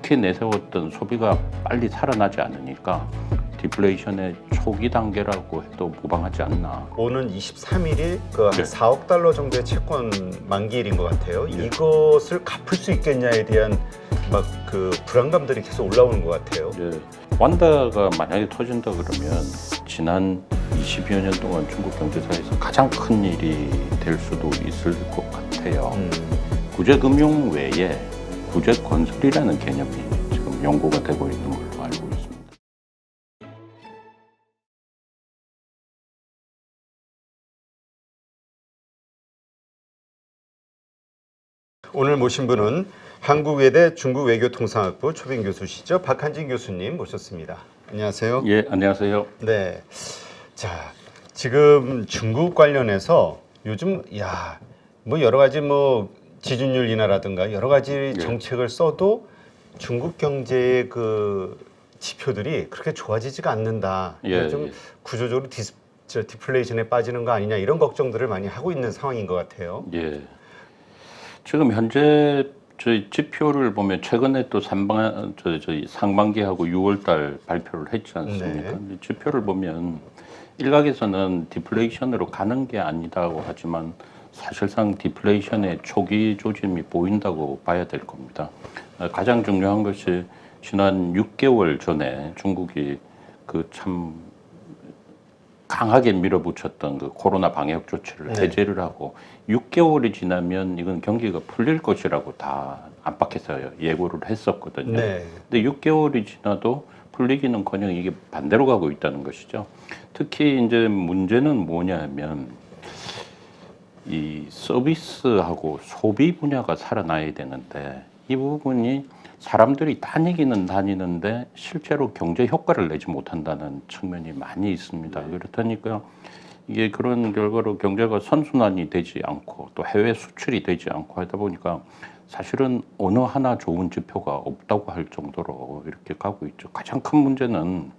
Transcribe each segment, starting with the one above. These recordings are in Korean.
그렇게 내세웠던 소비가 빨리 살아나지 않으니까 디플레이션의 초기 단계라고 해도 무방하지 않나. 오는 23일이 그 네. 4억 달러 정도의 채권 만기일인 것 같아요. 네. 이것을 갚을 수 있겠냐에 대한 막 그 불안감들이 계속 올라오는 것 같아요. 이제 완다가 만약에 터진다 그러면 지난 20여 년 동안 중국 경제사에서 가장 큰 일이 될 수도 있을 것 같아요. 구제금융 외에 구제건설이라는 개념이 지금 연구가 되고 있는 걸로 알고 있습니다. 오늘 모신 분은 한국외대 중국외교통상학부 초빙 교수시죠. 박한진 교수님 모셨습니다. 안녕하세요. 예, 안녕하세요. 네. 자, 지금 중국 관련해서 요즘 뭐 여러 가지 뭐 지준율 인하라든가 여러 가지 정책을 써도 중국 경제의 그 지표들이 그렇게 좋아지지가 않는다. 좀 구조적으로 디플레이션에 빠지는 거 아니냐 이런 걱정들을 많이 하고 있는 상황인 것 같아요. 예. 지금 현재 저희 지표를 보면 최근에 또 저희 상반기하고 6월달 발표를 했지 않습니까? 네. 지표를 보면 일각에서는 디플레이션으로 가는 게 아니다고 하지만 사실상 디플레이션의 초기 조짐이 보인다고 봐야 될 겁니다. 가장 중요한 것이 지난 6개월 전에 중국이 그 참 강하게 밀어붙였던 그 코로나 방역 조치를 해제를 하고 6개월이 지나면 이건 경기가 풀릴 것이라고 다 안팎에서 예고를 했었거든요. 네. 근데 6개월이 지나도 풀리기는커녕 이게 반대로 가고 있다는 것이죠. 특히 이제 문제는 뭐냐면 이 서비스하고 소비 분야가 살아나야 되는데 이 부분이 사람들이 다니기는 다니는데 실제로 경제 효과를 내지 못한다는 측면이 많이 있습니다. 그렇다니까 이게 그런 결과로 경제가 선순환이 되지 않고 또 해외 수출이 되지 않고 하다 보니까 사실은 어느 하나 좋은 지표가 없다고 할 정도로 이렇게 가고 있죠. 가장 큰 문제는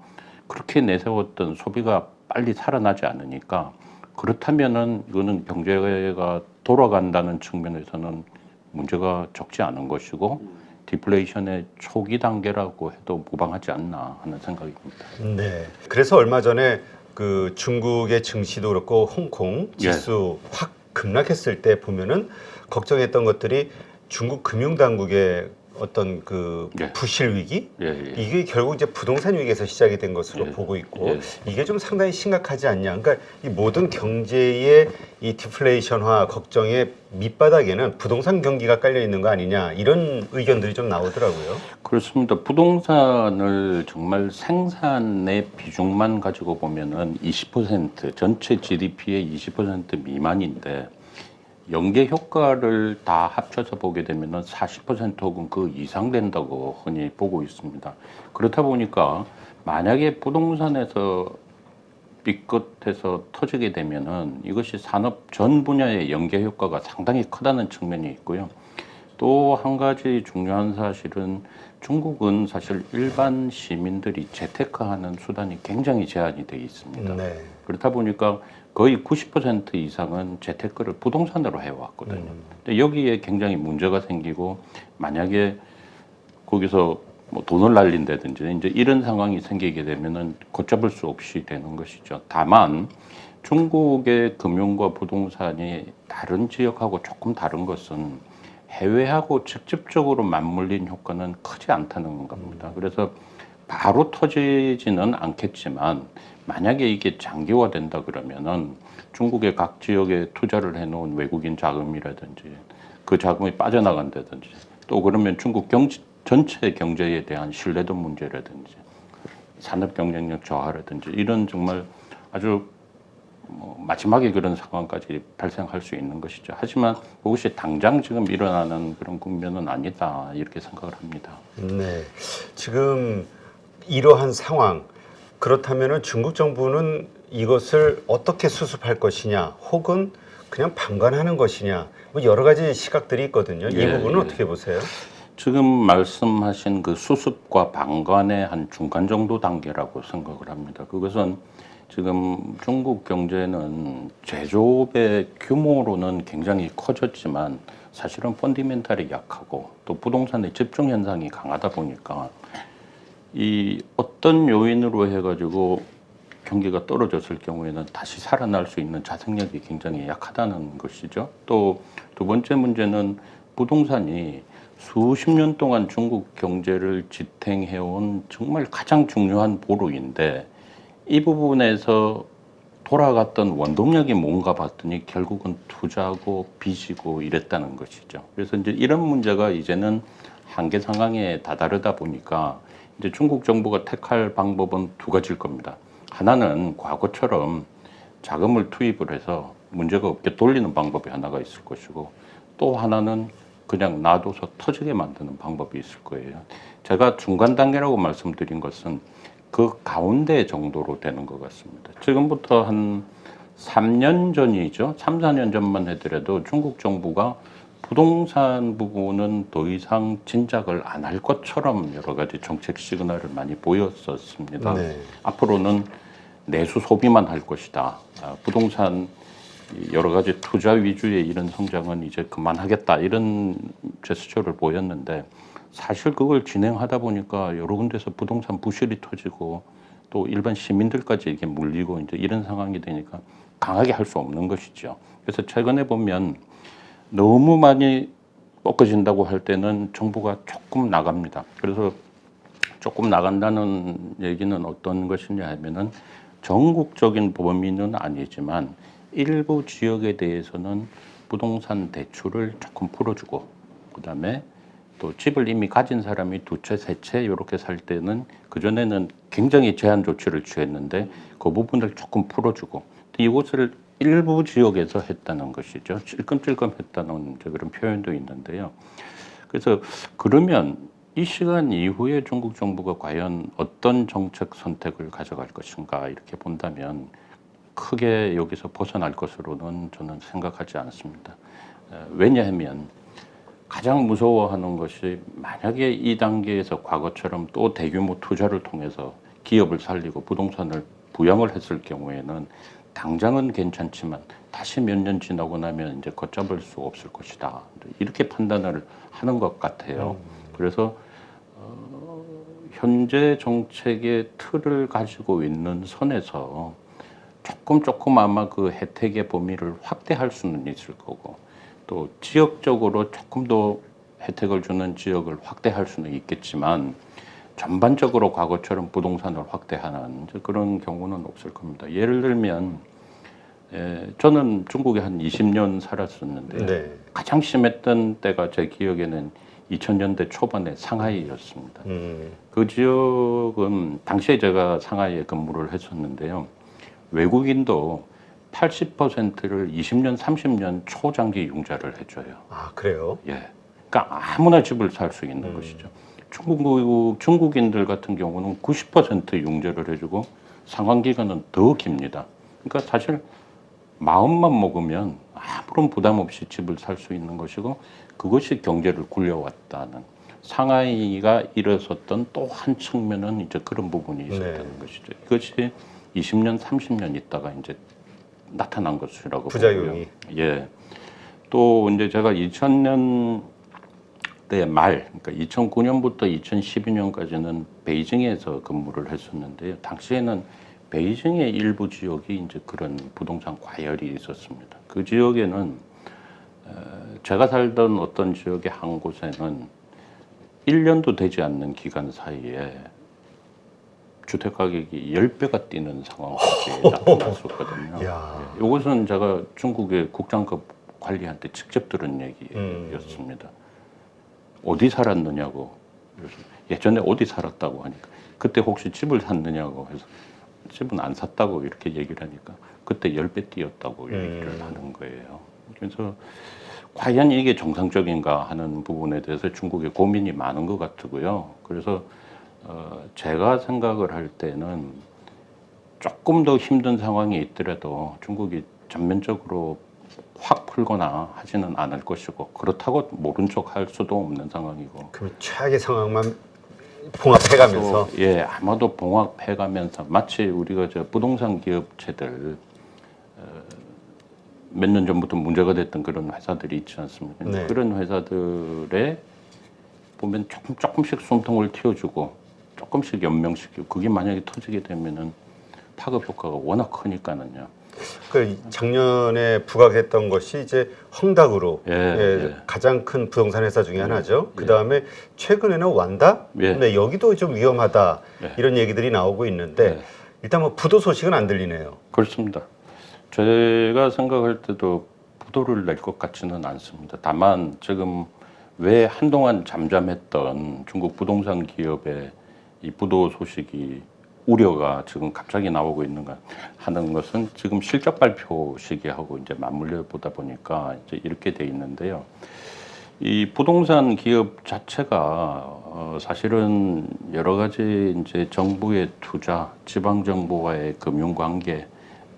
그렇게 내세웠던 소비가 빨리 살아나지 않으니까 그렇다면은 이거는 경제가 돌아간다는 측면에서는 문제가 적지 않은 것이고 디플레이션의 초기 단계라고 해도 무방하지 않나 하는 생각입니다. 네. 그래서 얼마 전에 그 중국의 증시도 그렇고 홍콩 지수 확 급락했을 때 보면은 걱정했던 것들이 중국 금융당국의 어떤 그 부실 위기 이게 결국 이제 부동산 위기에서 시작이 된 것으로 보고 있고 이게 좀 상당히 심각하지 않냐. 그러니까 이 모든 경제의 이 디플레이션화 걱정의 밑바닥에는 부동산 경기가 깔려 있는 거 아니냐 이런 의견들이 좀 나오더라고요. 그렇습니다. 부동산을 정말 생산의 비중만 가지고 보면은 20% 전체 GDP의 20% 미만인데 연계 효과를 다 합쳐서 보게 되면은 40% 혹은 그 이상 된다고 흔히 보고 있습니다. 그렇다 보니까 만약에 부동산에서 삐끗해서 터지게 되면은 이것이 산업 전 분야의 연계 효과가 상당히 크다는 측면이 있고요. 또 한 가지 중요한 사실은 중국은 사실 일반 시민들이 재테크하는 수단이 굉장히 제한이 되어 있습니다. 네. 그렇다 보니까 거의 90% 이상은 재테크를 부동산으로 해왔거든요. 근데 여기에 굉장히 문제가 생기고 만약에 거기서 뭐 돈을 날린다든지 이제 이런 상황이 생기게 되면은 걷잡을 수 없이 되는 것이죠. 다만 중국의 금융과 부동산이 다른 지역하고 조금 다른 것은 해외하고 직접적으로 맞물린 효과는 크지 않다는 겁니다. 그래서 바로 터지지는 않겠지만 만약에 이게 장기화된다 그러면은 중국의 각 지역에 투자를 해놓은 외국인 자금이라든지 그 자금이 빠져나간다든지 또 그러면 중국 전체 경제에 대한 신뢰도 문제라든지 산업 경쟁력 저하라든지 이런 정말 아주 마지막에 그런 상황까지 발생할 수 있는 것이죠. 하지만 그것이 당장 지금 일어나는 그런 국면은 아니다 이렇게 생각을 합니다. 네, 지금 이러한 상황 그렇다면은 중국 정부는 이것을 어떻게 수습할 것이냐, 혹은 그냥 방관하는 것이냐, 뭐 여러 가지 시각들이 있거든요. 이 부분은 어떻게 보세요? 지금 말씀하신 그 수습과 방관의 한 중간 정도 단계라고 생각을 합니다. 그것은 지금 중국 경제는 제조업의 규모로는 굉장히 커졌지만 사실은 펀디멘탈이 약하고 또 부동산의 집중 현상이 강하다 보니까 이 어떤 요인으로 해가지고 경기가 떨어졌을 경우에는 다시 살아날 수 있는 자생력이 굉장히 약하다는 것이죠. 또 두 번째 문제는 부동산이 수십 년 동안 중국 경제를 지탱해온 정말 가장 중요한 보루인데 이 부분에서 돌아갔던 원동력이 뭔가 봤더니 결국은 투자하고 빚이고 이랬다는 것이죠. 그래서 이제 이런 문제가 이제는 한계 상황에 다다르다 보니까 이제 중국 정부가 택할 방법은 두 가지일 겁니다. 하나는 과거처럼 자금을 투입을 해서 문제가 없게 돌리는 방법이 하나가 있을 것이고 또 하나는 그냥 놔둬서 터지게 만드는 방법이 있을 거예요. 제가 중간 단계라고 말씀드린 것은 그 가운데 정도로 되는 것 같습니다. 지금부터 한 3년 전이죠. 3, 4년 전만 해더라도 중국 정부가 부동산 부분은 더 이상 진작을 안 할 것처럼 여러 가지 정책 시그널을 많이 보였었습니다. 네. 앞으로는 내수 소비만 할 것이다. 부동산 여러 가지 투자 위주의 이런 성장은 이제 그만하겠다. 이런 제스처를 보였는데 사실 그걸 진행하다 보니까 여러 군데서 부동산 부실이 터지고 또 일반 시민들까지 이렇게 물리고 이제 이런 상황이 되니까 강하게 할 수 없는 것이죠. 그래서 최근에 보면 너무 많이 꺾어진다고 할 때는 정부가 조금 나갑니다. 그래서 조금 나간다는 얘기는 어떤 것이냐 하면은 전국적인 범위는 아니지만 일부 지역에 대해서는 부동산 대출을 조금 풀어주고 그다음에 또 집을 이미 가진 사람이 두 채, 세 채 이렇게 살 때는 그전에는 굉장히 제한 조치를 취했는데 그 부분을 조금 풀어주고 이것을 일부 지역에서 했다는 것이죠. 찔끔찔끔 했다는 그런 표현도 있는데요. 그래서 그러면 이 시간 이후에 중국 정부가 과연 어떤 정책 선택을 가져갈 것인가 이렇게 본다면 크게 여기서 벗어날 것으로는 저는 생각하지 않습니다. 왜냐하면 가장 무서워하는 것이 만약에 이 단계에서 과거처럼 또 대규모 투자를 통해서 기업을 살리고 부동산을 부양을 했을 경우에는 당장은 괜찮지만 다시 몇 년 지나고 나면 이제 걷잡을 수 없을 것이다. 이렇게 판단을 하는 것 같아요. 그래서 현재 정책의 틀을 가지고 있는 선에서 조금 아마 그 혜택의 범위를 확대할 수는 있을 거고 또 지역적으로 조금 더 혜택을 주는 지역을 확대할 수는 있겠지만 전반적으로 과거처럼 부동산을 확대하는 그런 경우는 없을 겁니다. 예를 들면 저는 중국에 한 20년 살았었는데 네. 가장 심했던 때가 제 기억에는 2000년대 초반에 상하이였습니다. 그 지역은 당시에 제가 상하이에 근무를 했었는데요. 외국인도 80%를 20년, 30년 초장기 융자를 해줘요. 아, 그래요? 예. 그러니까 아무나 집을 살 수 있는 것이죠. 중국인들 같은 경우는 90% 융자를 해주고 상환 기간은 더 깁니다. 그러니까 사실 마음만 먹으면 아무런 부담 없이 집을 살 수 있는 것이고 그것이 경제를 굴려왔다는 상하이가 일어섰던 또 한 측면은 이제 그런 부분이 있었다는 것이죠. 이것이 20년, 30년 있다가 이제 나타난 것이라고 부작용이. 보고요. 예. 또 이제 제가 2000년대 말, 그러니까 2009년부터 2012년까지는 베이징에서 근무를 했었는데요. 당시에는 베이징의 일부 지역이 이제 그런 부동산 과열이 있었습니다. 그 지역에는 제가 살던 어떤 지역의 한 곳에는 1년도 되지 않는 기간 사이에 주택 가격이 10배가 뛰는 상황까지 나타났었거든요. 이것은 제가 중국의 국장급 관리한테 직접 들은 얘기였습니다. 어디 살았느냐고. 그래서 예전에 어디 살았다고 하니까 그때 혹시 집을 샀느냐고 해서 집은 안 샀다고 이렇게 얘기를 하니까 그때 10배 뛰었다고 얘기를 하는 거예요. 그래서 과연 이게 정상적인가 하는 부분에 대해서 중국의 고민이 많은 것 같고요. 그래서 제가 생각을 할 때는 조금 더 힘든 상황이 있더라도 중국이 전면적으로 확 풀거나 하지는 않을 것이고 그렇다고 모른 척 할 수도 없는 상황이고. 그럼 최악의 상황만 봉합해가면서. 예, 아마도 봉합해가면서 마치 우리가 저 부동산 기업체들 몇 년 전부터 문제가 됐던 그런 회사들이 있지 않습니까? 네. 그런 회사들에 보면 조금씩 숨통을 틔워주고 조금씩 연명시키고 그게 만약에 터지게 되면은 파급 효과가 워낙 크니까는요. 그 작년에 부각했던 것이 이제 헝다그룹, 예, 예. 가장 큰 부동산 회사 중에 하나죠. 그 다음에 최근에는 완다, 예. 근데 여기도 좀 위험하다 예. 이런 얘기들이 나오고 있는데 예. 일단 뭐 부도 소식은 안 들리네요. 그렇습니다. 제가 생각할 때도 부도를 낼 것 같지는 않습니다. 다만 지금 왜 한동안 잠잠했던 중국 부동산 기업의 이 부도 소식이 우려가 지금 갑자기 나오고 있는가 하는 것은 지금 실적 발표 시기하고 이제 맞물려 보다 보니까 이제 이렇게 돼 있는데요. 이 부동산 기업 자체가 사실은 여러 가지 이제 정부의 투자, 지방 정부와의 금융 관계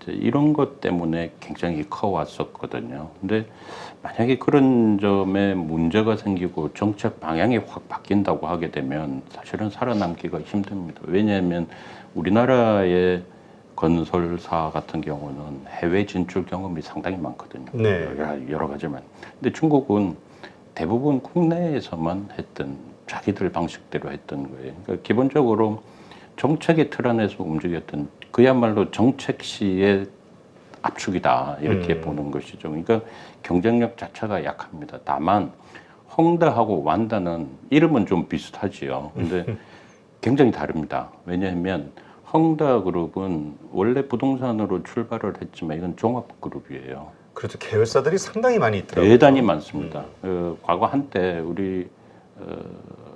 이런 것 때문에 굉장히 커왔었거든요. 근데 만약에 그런 점에 문제가 생기고 정책 방향이 확 바뀐다고 하게 되면 사실은 살아남기가 힘듭니다. 왜냐하면 우리나라의 건설사 같은 경우는 해외 진출 경험이 상당히 많거든요. 네. 여러 가지만. 근데 중국은 대부분 국내에서만 했던 자기들 방식대로 했던 거예요. 그러니까 기본적으로 정책의 틀 안에서 움직였던 그야말로 정책 시의 압축이다 이렇게 보는 것이죠. 그러니까 경쟁력 자체가 약합니다. 다만 헝다하고 완다는 이름은 좀 비슷하지요. 근데 굉장히 다릅니다. 왜냐하면 헝다그룹은 원래 부동산으로 출발을 했지만 이건 종합그룹이에요. 그래도 계열사들이 상당히 많이 있더라고요. 대단히 많습니다. 과거 한때 우리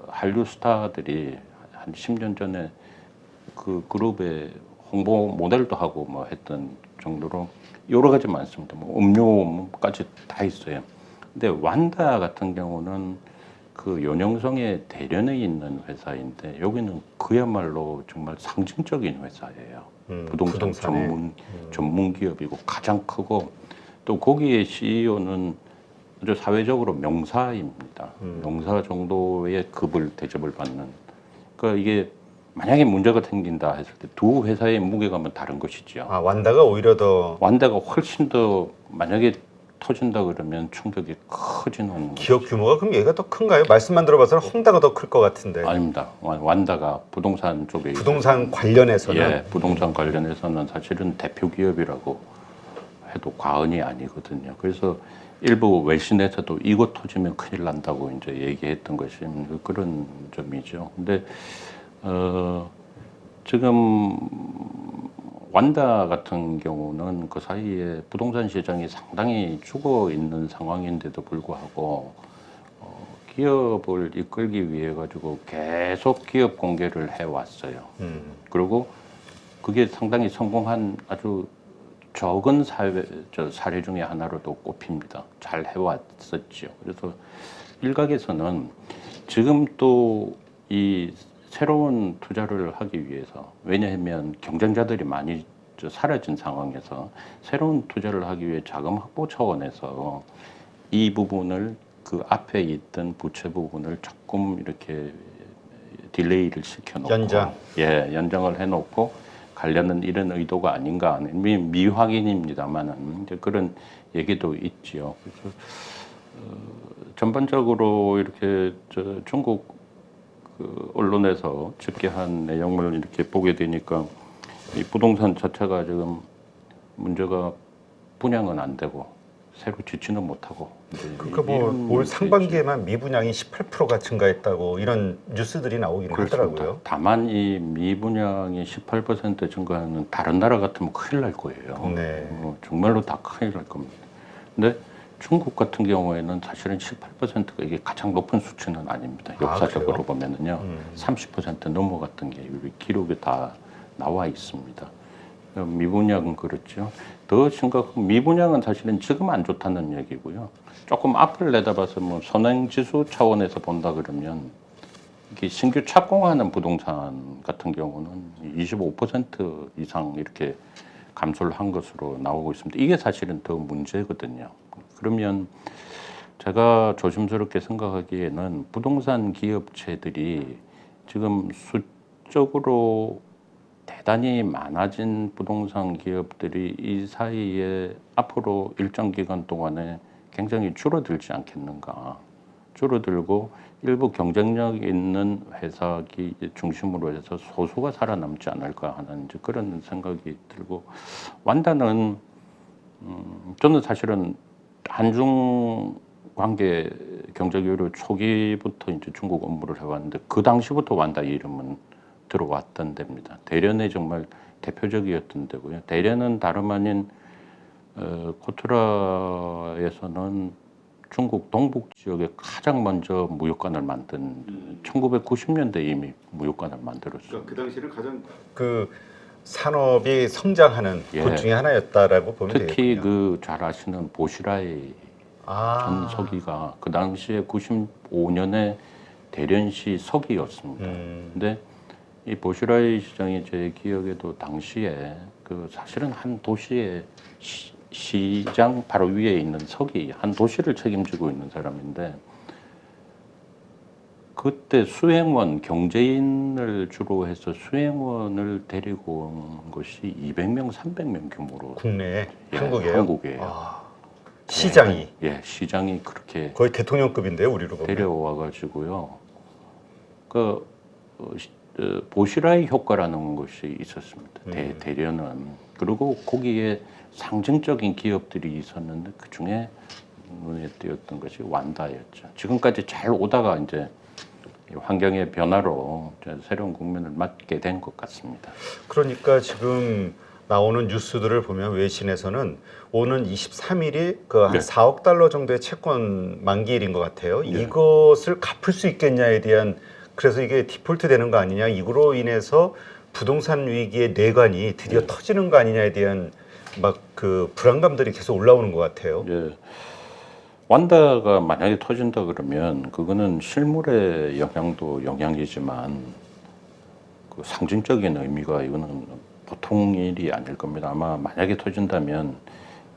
한류 스타들이 한 10년 전에 그 그룹의 홍보 모델도 하고 뭐 했던 정도로 여러 가지 많습니다. 뭐 음료까지 다 있어요. 근데 완다 같은 경우는 그 연영성의 대련에 있는 회사인데 여기는 그야말로 정말 상징적인 회사예요. 부동산 부동산에. 전문 기업이고 가장 크고 또 거기에 CEO는 아주 사회적으로 명사입니다. 명사 정도의 급을 대접을 받는. 그러니까 이게 만약에 문제가 생긴다 했을 때 두 회사의 무게감은 다른 것이지요. 아, 완다가 오히려 더 완다가 훨씬 더 만약에 터진다 그러면 충격이 커지는 기업 규모가 그럼 얘가 더 큰가요? 말씀만 들어봐서는 헝다가 더 클 것 같은데. 아닙니다. 완다가 부동산 쪽에 부동산 관련해서는 예, 부동산 관련해서는 사실은 대표 기업이라고 해도 과언이 아니거든요. 그래서 일부 외신에서도 이거 터지면 큰일 난다고 이제 얘기했던 것이 그런 점이죠. 근데 지금 완다 같은 경우는 그 사이에 부동산 시장이 상당히 죽어 있는 상황인데도 불구하고 기업을 이끌기 위해 가지고 계속 기업 공개를 해왔어요. 그리고 그게 상당히 성공한 아주 적은 사례 중에 하나로도 꼽힙니다. 잘 해왔었죠. 그래서 일각에서는 지금 또 이 새로운 투자를 하기 위해서 왜냐하면 경쟁자들이 많이 사라진 상황에서 새로운 투자를 하기 위해 자금 확보 차원에서 이 부분을 그 앞에 있던 부채 부분을 조금 이렇게 딜레이를 시켜놓고 연장을 해놓고 가려는 이런 의도가 아닌가 하는 미확인입니다만은 이제 그런 얘기도 있지요. 그래서 전반적으로 이렇게 중국 그 언론에서 집계한 내용을 이렇게 보게 되니까 이 부동산 자체가 지금 문제가 분양은 안 되고 새로 짓지는 못하고 그러니까 뭐 올 상반기에만 미분양이 18%가 증가했다고 이런 뉴스들이 나오기는 하더라고요. 다만 이 미분양이 18% 증가하는 다른 나라 같으면 큰일 날 거예요. 네. 정말로 다 큰일 날 겁니다. 근데 중국 같은 경우에는 사실은 18%가 이게 가장 높은 수치는 아닙니다. 역사적으로 보면은요, 30% 넘어갔던 게 우리 기록에 다 나와 있습니다. 미분양은 그렇죠. 더 심각한 미분양은 사실은 지금 안 좋다는 얘기고요. 조금 앞을 내다봐서 뭐 선행지수 차원에서 본다 그러면 이게 신규 착공하는 부동산 같은 경우는 25% 이상 이렇게 감소를 한 것으로 나오고 있습니다. 이게 사실은 더 문제거든요. 그러면 제가 조심스럽게 생각하기에는 부동산 기업체들이 지금 수적으로 대단히 많아진 부동산 기업들이 이 사이에 앞으로 일정 기간 동안에 굉장히 줄어들지 않겠는가. 줄어들고 일부 경쟁력 있는 회사 중심으로 해서 소수가 살아남지 않을까 하는 이제 그런 생각이 들고, 완다는 저는 사실은 한중 관계 경제 교류 초기부터 이제 중국 업무를 해왔는데 그 당시부터 완다 이름은 들어왔던 데입니다. 대련에 정말 대표적이었던 데고요. 대련은 다름 아닌 코트라에서는 중국 동북 지역에 가장 먼저 무역관을 만든 1990년대 이미 무역관을 만들었어요. 그러니까 그 당시를 가장 그 산업이 성장하는 예. 곳 중에 하나였다라고 보면 특히 되겠군요. 그 잘 아시는 보시라이 전 서기가 그 당시에 95년에 대련시 서기였습니다. 근데 이 보시라이 시장이 제 기억에도 당시에 그 사실은 한 도시의 시장 바로 위에 있는 서기 한 도시를 책임지고 있는 사람인데, 그때 수행원 경제인을 주로 해서 수행원을 데리고 온 것이 200명, 300명 규모로 국내에 예, 한국에요. 한국이에요. 시장이 시장이 그렇게 거의 대통령급인데요, 우리로 보면. 데려와 가지고요. 보시라이 효과라는 것이 있었습니다. 대련은. 그리고 거기에 상징적인 기업들이 있었는데 그 중에 눈에 띄었던 것이 완다였죠. 지금까지 잘 오다가 이제 환경의 변화로 새로운 국면을 맞게 된 것 같습니다. 그러니까 지금 나오는 뉴스들을 보면 외신에서는 오는 23일이 그 한 네. 4억 달러 정도의 채권 만기일인 것 같아요. 네. 이것을 갚을 수 있겠냐에 대한, 그래서 이게 디폴트 되는 거 아니냐, 이거로 인해서 부동산 위기의 뇌관이 드디어 네. 터지는 거 아니냐에 대한 막 그 불안감들이 계속 올라오는 것 같아요. 예. 완다가 만약에 터진다 그러면 그거는 실물의 영향도 영향이지만 그 상징적인 의미가 이거는 보통 일이 아닐 겁니다. 아마 만약에 터진다면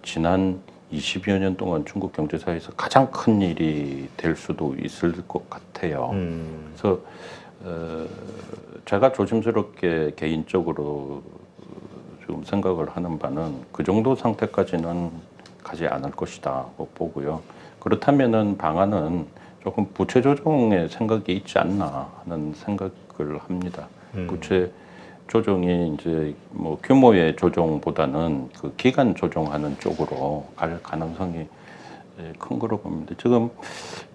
지난 20여 년 동안 중국 경제사에서 가장 큰 일이 될 수도 있을 것 같아요. 그래서 제가 조심스럽게 개인적으로 좀 생각을 하는 바는 그 정도 상태까지는 가지 않을 것이다 보고요. 그렇다면은 방안은 조금 부채 조정의 생각이 있지 않나 하는 생각을 합니다. 부채 조정이 이제 뭐 규모의 조정보다는 그 기간 조정하는 쪽으로 갈 가능성이 큰 거로 봅니다. 지금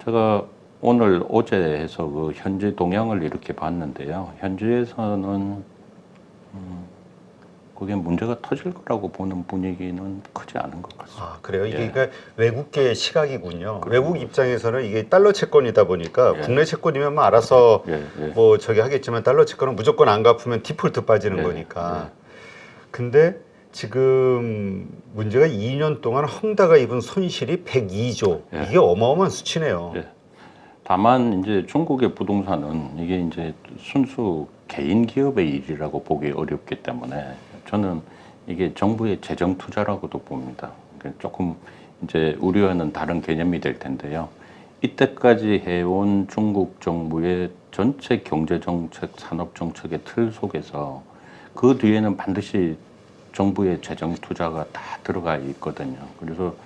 제가 오늘 어제 해서 그 현지 동향을 이렇게 봤는데요. 현지에서는 그게 문제가 터질 거라고 보는 분위기는 크지 않은 것 같습니다. 아, 그래요? 이게 예. 그러니까 외국계 시각이군요. 외국 입장에서는 이게 달러 채권이다 보니까 예. 국내 채권이면 뭐 알아서 예, 예. 뭐 저기 하겠지만 달러 채권은 무조건 안 갚으면 디폴트 빠지는 예, 거니까. 근데 지금 문제가 2년 동안 헝다가 입은 손실이 102조. 예. 이게 어마어마한 수치네요. 예. 다만 이제 중국의 부동산은 이게 이제 순수 개인 기업의 일이라고 보기 어렵기 때문에 저는 이게 정부의 재정 투자라고도 봅니다. 그러니까 조금 이제 우려하는 다른 개념이 될 텐데요. 이때까지 해온 중국 정부의 전체 경제 정책, 산업 정책의 틀 속에서 그 뒤에는 반드시 정부의 재정 투자가 다 들어가 있거든요. 그래서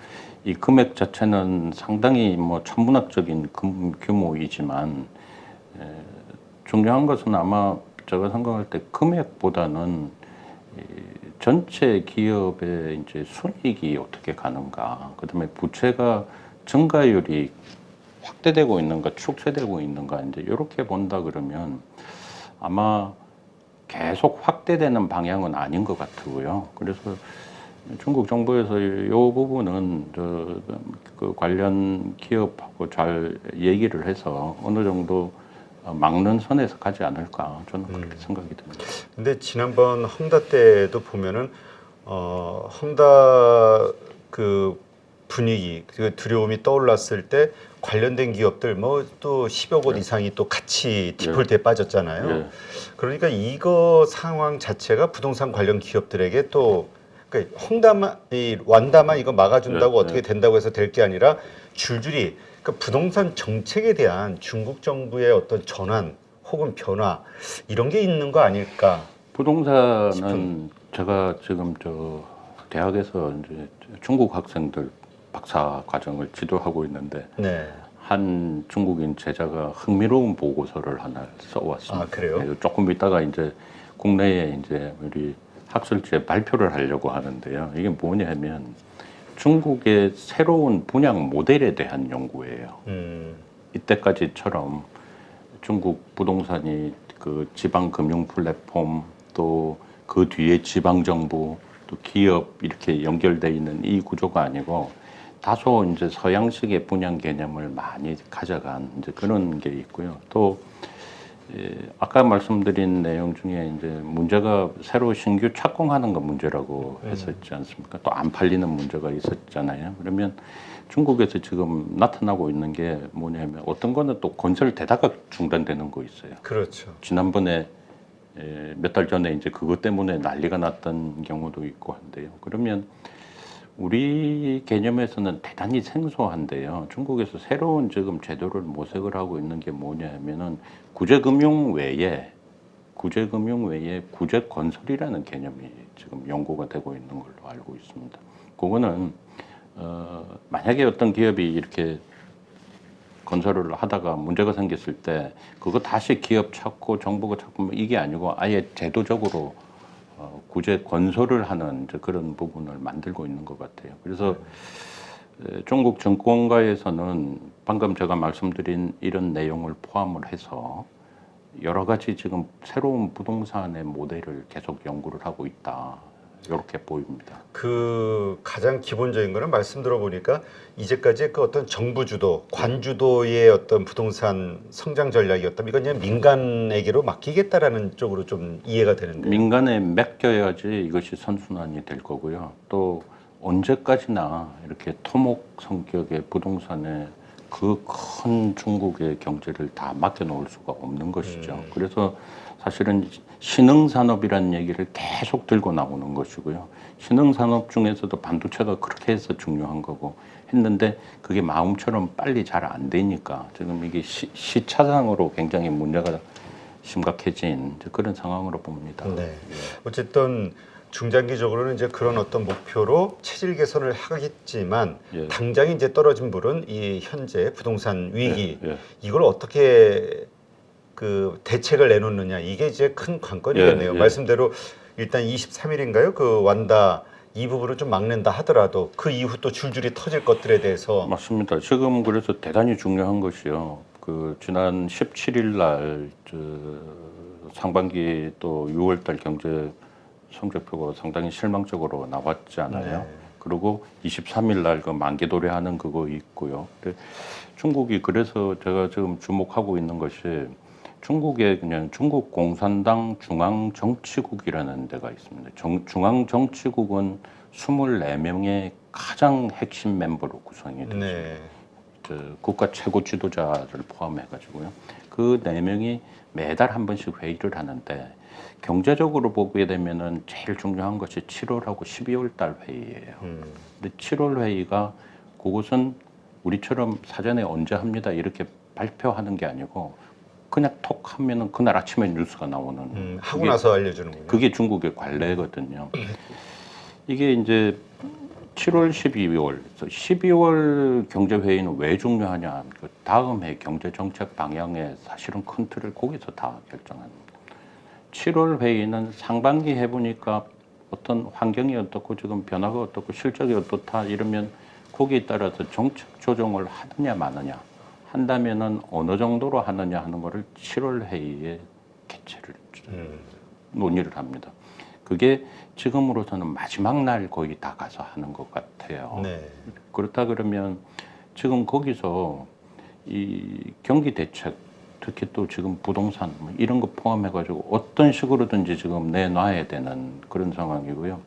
이 금액 자체는 상당히 뭐 천문학적인 규모이지만 중요한 것은 아마 제가 생각할 때 금액보다는 전체 기업의 이제 순이익이 어떻게 가는가, 그다음에 부채가 증가율이 확대되고 있는가, 축소되고 있는가, 이제 이렇게 본다 그러면 아마 계속 확대되는 방향은 아닌 것 같고요. 그래서 중국 정부에서 이 부분은 그 관련 기업하고 잘 얘기를 해서 어느 정도 막는 선에서 가지 않을까, 저는 그렇게 생각이 듭니다. 근데 지난번 헝다 때도 보면은 헝다 그 분위기, 그 두려움이 떠올랐을 때 관련된 기업들 뭐 또 10여 곳 이상이 또 같이 디폴트에 빠졌잖아요. 예. 그러니까 이거 상황 자체가 부동산 관련 기업들에게 또 그러니까 헝다만 이 완다만 이거 막아준다고 예, 어떻게 된다고 해서 될 게 아니라 줄줄이 그러니까 부동산 정책에 대한 중국 정부의 어떤 전환 혹은 변화 이런 게 있는 거 아닐까 부동산은 제가 지금 저 대학에서 이제 중국 학생들 박사 과정을 지도하고 있는데 네. 한 중국인 제자가 흥미로운 보고서를 하나 써왔습니다. 아, 그래요? 네, 조금 있다가 이제 국내에 이제 우리 학술지에 발표를 하려고 하는데요. 이게 뭐냐면 중국의 새로운 분양 모델에 대한 연구예요. 이때까지처럼 중국 부동산이 그 지방 금융 플랫폼 또 그 뒤에 지방 정부 또 기업 이렇게 연결돼 있는 이 구조가 아니고 다소 이제 서양식의 분양 개념을 많이 가져간 이제 그런 게 있고요. 또 아까 말씀드린 내용 중에 이제 문제가 새로 신규 착공하는 거 문제라고 했었지 않습니까? 또 안 팔리는 문제가 있었잖아요. 그러면 중국에서 지금 나타나고 있는 게 뭐냐면 어떤 거는 또 건설되다가 중단되는 거 있어요. 그렇죠. 지난번에 몇 달 전에 이제 그것 때문에 난리가 났던 경우도 있고 한데요. 그러면 우리 개념에서는 대단히 생소한데요. 중국에서 새로운 지금 제도를 모색을 하고 있는 게 뭐냐면은 구제금융 외에 구제건설이라는 개념이 지금 연구가 되고 있는 걸로 알고 있습니다. 그거는 만약에 어떤 기업이 이렇게 건설을 하다가 문제가 생겼을 때 그거 다시 기업 찾고 정부가 찾고 이게 아니고 아예 제도적으로 구제 건설을 하는 이제 그런 부분을 만들고 있는 것 같아요. 그래서 중국 증권가에서는 방금 제가 말씀드린 이런 내용을 포함을 해서 여러 가지 지금 새로운 부동산의 모델을 계속 연구를 하고 있다. 이렇게 보입니다. 그 가장 기본적인 거는 말씀 들어보니까 이제까지 그 어떤 정부 주도, 관 주도의 어떤 부동산 성장 전략이었다면 이건 그냥 민간에게로 맡기겠다라는 쪽으로 좀 이해가 되는데. 민간에 맡겨야지 이것이 선순환이 될 거고요. 또 언제까지나 이렇게 토목 성격의 부동산에 그 큰 중국의 경제를 다 맡겨놓을 수가 없는 것이죠. 그래서 사실은 신흥산업이라는 얘기를 계속 들고 나오는 것이고요. 신흥산업 중에서도 반도체가 그렇게 해서 중요한 거고 했는데 그게 마음처럼 빨리 잘 안 되니까 지금 이게 시차상으로 굉장히 문제가 심각해진 그런 상황으로 봅니다. 네. 어쨌든 중장기적으로는 이제 그런 어떤 목표로 체질 개선을 하겠지만 예. 당장 이제 떨어진 불은 이 현재 부동산 위기 예. 이걸 어떻게 그 대책을 내놓느냐 이게 이제 큰 관건이겠네요. 예. 말씀대로 일단 23일인가요? 그 완다 이 부분을 좀 막는다 하더라도 그 이후 또 줄줄이 터질 것들에 대해서 맞습니다. 지금 그래서 대단히 중요한 것이요. 그 지난 17일 날 상반기 또 6월달 경제 성적표가 상당히 실망적으로 나왔잖아요. 네. 그리고 23일 날 그 만기 도래하는 그거 있고요. 근데 중국이 그래서 제가 지금 주목하고 있는 것이 중국에 그냥 중국 공산당 중앙정치국이라는 데가 있습니다. 중앙정치국은 24명의 가장 핵심 멤버로 구성이 되죠. 네. 국가 최고 지도자를 포함해가지고요. 그 4명이 매달 한 번씩 회의를 하는데 경제적으로 보게 되면은 제일 중요한 것이 7월하고 12월 달 회의예요. 근데 7월 회의가 그것은 우리처럼 사전에 언제 합니다 이렇게 발표하는 게 아니고 그냥 톡 하면은 그날 아침에 뉴스가 나오는 하고 나서 알려주는군요. 그게 중국의 관례거든요. 이게 이제 7월, 12월, 12월 경제회의는 왜 중요하냐? 그 다음 해 경제정책 방향에 사실은 큰 틀을 거기서 다 결정합니다. 7월 회의는 상반기 해보니까 어떤 환경이 어떻고 지금 변화가 어떻고 실적이 어떻다 이러면 거기에 따라서 정책 조정을 하느냐 마느냐 한다면은 어느 정도로 하느냐 하는 거를 7월 회의에 개최를 논의를 합니다. 그게 지금으로서는 마지막 날 거의 다 가서 하는 것 같아요. 네. 그렇다 그러면 지금 거기서 이 경기 대책 특히 또 지금 부동산 이런 거 포함해가지고 어떤 식으로든지 지금 내놔야 되는 그런 상황이고요.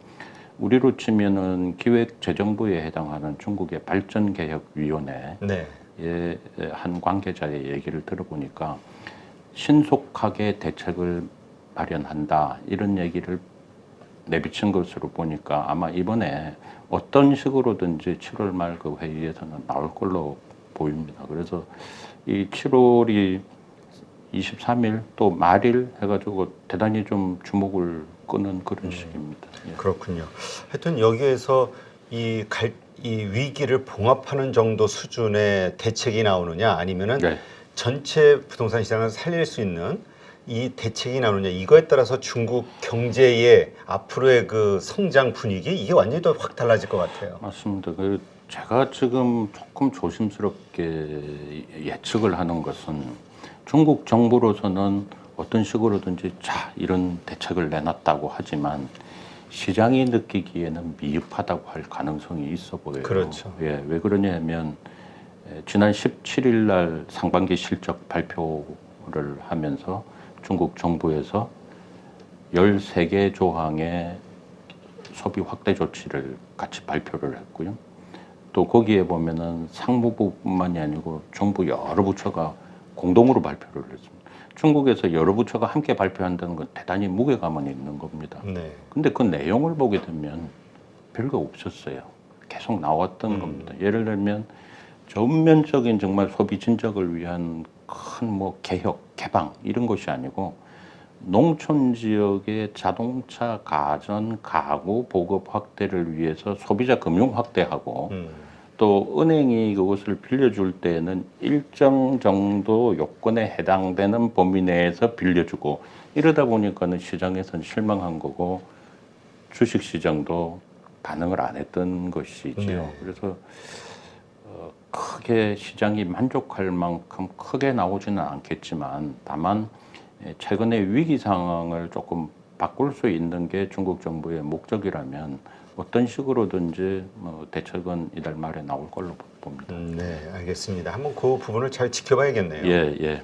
우리로 치면은 기획재정부에 해당하는 중국의 발전개혁위원회 네. 한 관계자의 얘기를 들어보니까 신속하게 대책을 마련한다 이런 얘기를 내비친 것으로 보니까 아마 이번에 어떤 식으로든지 7월 말 그 회의에서는 나올 걸로 보입니다. 그래서 이 7월이 23일 또 말일 해가지고 대단히 좀 주목을 끄는 그런 시기입니다. 예. 그렇군요. 하여튼 여기에서 이 위기를 봉합하는 정도 수준의 대책이 나오느냐 아니면은 네. 전체 부동산 시장을 살릴 수 있는 이 대책이 나오느냐 이거에 따라서 중국 경제의 앞으로의 그 성장 분위기 이게 완전히 또 확 달라질 것 같아요. 맞습니다. 제가 지금 조금 조심스럽게 예측을 하는 것은 중국 정부로서는 어떤 식으로든지 자 이런 대책을 내놨다고 하지만 시장이 느끼기에는 미흡하다고 할 가능성이 있어 보여요. 그렇죠. 예, 왜 그러냐면 지난 17일 날 상반기 실적 발표를 하면서 중국 정부에서 13개 조항의 소비 확대 조치를 같이 발표를 했고요. 또 거기에 보면은 상무부뿐만이 아니고 정부 여러 부처가 공동으로 발표를 했습니다. 중국에서 여러 부처가 함께 발표한다는 건 대단히 무게감은 있는 겁니다. 네. 근데 그 내용을 보게 되면 별거 없었어요. 계속 나왔던 겁니다. 예를 들면 전면적인 정말 소비 진작을 위한 큰 뭐 개혁, 개방 이런 것이 아니고 농촌 지역의 자동차, 가전, 가구 보급 확대를 위해서 소비자 금융 확대하고 또 은행이 그것을 빌려줄 때에는 일정 정도 요건에 해당되는 범위 내에서 빌려주고 이러다 보니까는 시장에서는 실망한 거고 주식 시장도 반응을 안 했던 것이지요. 네. 그래서 크게 시장이 만족할 만큼 크게 나오지는 않겠지만 다만 최근의 위기 상황을 조금 바꿀 수 있는 게 중국 정부의 목적이라면 어떤 식으로든지 대책은 이달 말에 나올 걸로 봅니다. 네, 알겠습니다. 한번 그 부분을 잘 지켜봐야겠네요. 예, 예.